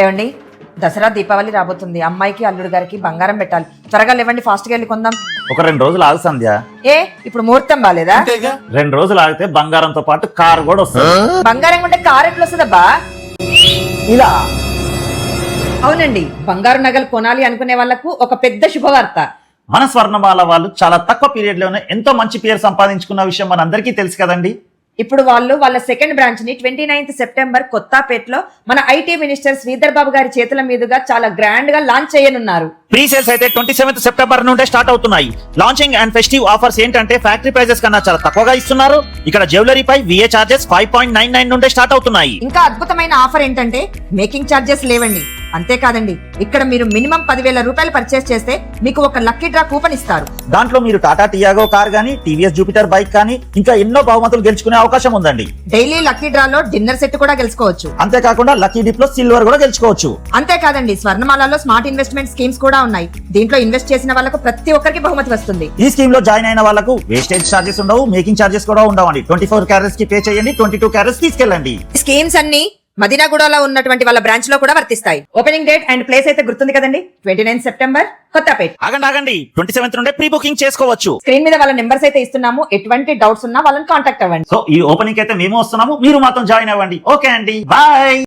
ఏమండి, దసరా దీపావళి రాబోతుంది. అమ్మాయికి అల్లుడు గారికి బంగారం పెట్టాలి. త్వరగా లేవండి, ఫాస్ట్ గా వెళ్ళి కొందాం. ఒక 2 రోజులు ఆగు సంధ్య. ఏ ఇప్పుడు ముహూర్తం బాలేదా? 2 రోజులు ఆగితే బంగారంతో పాటు కారు కూడా వస్తుంది. బంగారం ఉంటే కారు ఎట్లా వస్తుందబ్బా? ఇలా అవునండి, బంగారు నగలు కొనాలి అనుకునే వాళ్లకు ఒక పెద్ద శుభవార్త. మన స్వర్ణమాల వాళ్ళు చాలా తక్కువ పీరియడ్ లోనే ఎంతో మంచి పేరు సంపాదించుకున్న విషయం మన అందరికీ తెలుసు కదండి. ఇప్పుడు వాళ్ళు వాళ్ళ సెకండ్ బ్రాంచ్ ని 29th సెప్టెంబర్ కొత్తపేటలో మన ఐటీ మినిస్టర్ శ్రీధర్ బాబు గారి చేతుల మీదుగా చాలా గ్రాండ్ గా లాంచ్ చేయనున్నారు. ప్రీ సేల్స్ అయితే 27th సెప్టెంబర్ నుండే స్టార్ట్ అవుతున్నాయి. లాంచింగ్ అండ్ ఫెస్టివ్ ఆఫర్స్ ఏంటంటే ఫ్యాక్టరీ ప్రైజెస్ కన్నా చాలా తక్కువగా ఇస్తున్నారు. ఇక్కడ జ్యువెలరీపై VA చార్జెస్ 5.99 నుండే స్టార్ట్ అవుతున్నాయి. ఇంకా అద్భుతమైన ఆఫర్ ఏంటంటే మేకింగ్ చార్జెస్ లేవండి. అంతేకాదండి, ఇక్కడ మీరు మినిమం 10,000 రూపాయలు పర్చేస్ చేస్తే మీకు ఒక లక్కీ డ్రా కూపన్ ఇస్తారు. దాంట్లో మీరు టాటా టియాగో కార్ గానీ, TVS జూపిటర్ బైక్ కానీ ఇంకా ఎన్నో బహుమతులు గెలుచుకునే అవకాశం ఉందండి. డైలీ లక్కీ డ్రాలో డిన్నర్ సెట్ కూడా గెలుచుకోవచ్చు. అంతేకాకుండా లక్కీ డిప్ లో సిల్వర్ కూడా గెలుచుకోవచ్చు. అంతేకాదండి, స్వర్ణమాలలో స్మార్ట్ ఇన్వెస్ట్మెంట్ స్కీమ్స్ కూడా ఉన్నాయి. దీంట్లో ఇన్వెస్ట్ చేసిన వాళ్ళకు ప్రతి ఒక్కరికి బహుమతి వస్తుంది. ఈ స్కీమ్ లో జాయిన్ అయిన వాళ్ళకు వేస్టేజ్ చార్జెస్ ఉండవు, మేకింగ్ చార్జెస్ కూడా ఉండవండి. 24 క్యారెట్స్ కి పే చేయండి, 22 క్యారెట్స్ తీసుకెళ్ళండి. స్కీమ్స్ అన్ని మదీనాగూడలో ఉన్నటువంటి వాళ్ళ బ్రాంచ్ లో కూడా వర్తిస్తాయి. ఓపెనింగ్ డేట్ అండ్ ప్లేస్ అయితే గుర్తుంది కదండి, 29th సెప్టెంబర్ కొత్తపేట. ఆగండి 27th నుండే ప్రీ బుకింగ్ చేసుకోవచ్చు. స్క్రీన్ మీద వాళ్ళ నెంబర్స్ అయితే ఇస్తున్నాము. ఎటువంటి డౌట్స్ ఉన్నా వాళ్ళని కాంటాక్ట్ అవ్వండి. సో ఈ ఓపెనింగ్ అయితే మేము వస్తున్నాము, మీరు మాత్రం జాయిన్ అవ్వండి. ఓకే అండి, బాయ్.